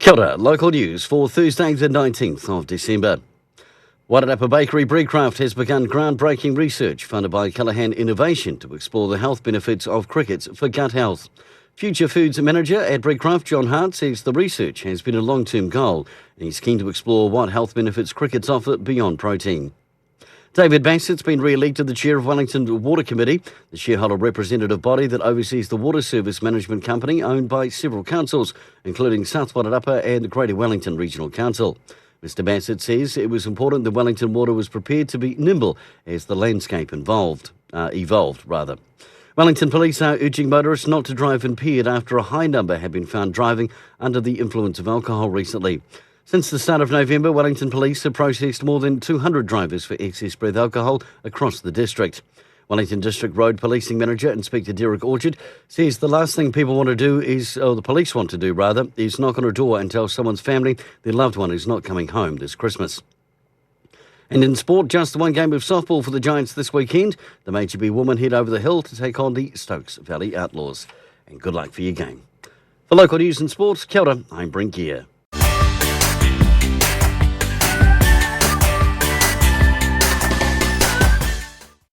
Kia ora, local news for Thursday the 19th of December. Wairarapa Bakery Breadcraft has begun groundbreaking research funded by Callaghan Innovation to explore the health benefits of crickets for gut health. Future Foods Manager at Breadcraft, John Hart, says the research has been a long-term goal and he's keen to explore what health benefits crickets offer beyond protein. David Bassett's been re-elected the chair of Wellington Water Committee, the shareholder representative body that oversees the water service management company owned by several councils, including South Wairarapa and Greater Wellington Regional Council. Mr Bassett says it was important that Wellington Water was prepared to be nimble as the landscape evolved. Wellington Police are urging motorists not to drive impaired after a high number have been found driving under the influence of alcohol recently. Since the start of November, Wellington Police have processed more than 200 drivers for excess breath alcohol across the district. Wellington District Road Policing Manager Inspector Derek Orchard says the last thing people want to do is, or the police want to do rather, is knock on a door and tell someone's family their loved one is not coming home this Christmas. And in sport, just one game of softball for the Giants this weekend. The Major B women head over the hill to take on the Stokes Valley Outlaws. And good luck for your game. For local news and sports, kia ora, I'm Brent Gare.